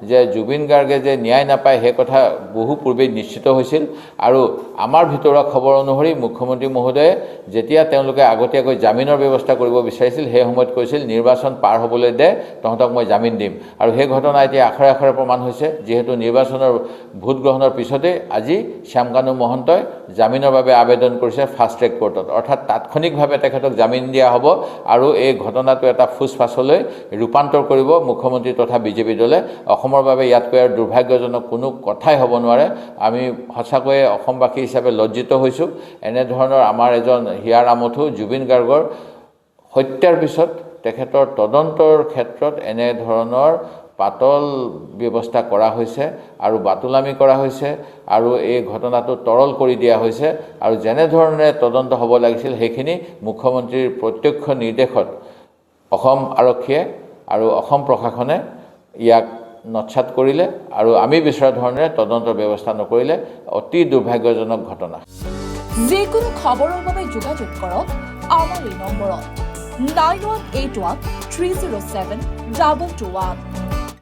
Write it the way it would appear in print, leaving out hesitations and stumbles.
যে জুবিন গাৰ্গে যে ন্যায় নাপায় সেই কথা বহু পূৰ্বে নিশ্চিত হৈছিল আৰু আমাৰ ভিতৰুৱা খবৰ অনুসৰি মুখ্যমন্ত্ৰী মহোদয়ে যেতিয়া তেওঁলোকে আগতীয়াকৈ জামিনৰ ব্যৱস্থা কৰিব বিচাৰিছিল সেই সময়ত কৈছিল নিৰ্বাচন পাৰ হ'বলৈ দে তহঁতক মই জামিন দিম আৰু সেই ঘটনা এতিয়া আখৰে আখৰে প্ৰমাণ হৈছে যিহেতু নিৰ্বাচনৰ ভোট গ্ৰহণৰ পিছতে আজি শ্যামকানু মহন্তই জামিনৰ বাবে আবেদন কৰিছে ফাষ্ট ট্ৰেক কোৰ্টত অৰ্থাৎ তাৎক্ষণিকভাৱে তেখেতক জামিন দিয়া হ'ব আৰু এই ঘটনাটো এটা ফুচফাচলৈ ৰূপান্তৰ কৰিব মুখ্যমন্ত্ৰী তথা বিজেপি দলে অসমৰ বাবে ইয়াতকৈ আৰু দুৰ্ভাগ্যজনক কোনো কথাই হ'ব নোৱাৰে আমি সঁচাকৈয়ে অসমবাসী হিচাপে লজ্জিত হৈছোঁ এনেধৰণৰ আমাৰ এজন হিয়াৰ আমঠু জুবিন গাৰ্গৰ হত্যাৰ পিছত তেখেতৰ তদন্তৰ ক্ষেত্ৰত এনেধৰণৰ পাতল ব্যৱস্থা কৰা হৈছে আৰু বাতুলামি কৰা হৈছে আৰু এই ঘটনাটো তৰল কৰি দিয়া হৈছে আৰু যেনেধৰণে তদন্ত হ'ব লাগিছিল সেইখিনি মুখ্যমন্ত্ৰীৰ প্ৰত্যক্ষ নিৰ্দেশত অসম আৰক্ষীয়ে আৰু অসম প্ৰশাসনে ইয়াক নৎসাত কৰিলে আৰু আমি বিচৰা ধৰণে তদন্তৰ ব্যৱস্থা নকৰিলে অতি দুৰ্ভাগ্যজনক ঘটনা যিকোনো খবৰৰ বাবে যোগাযোগ কৰক আমাৰ এই নম্বৰত 9181 307 2221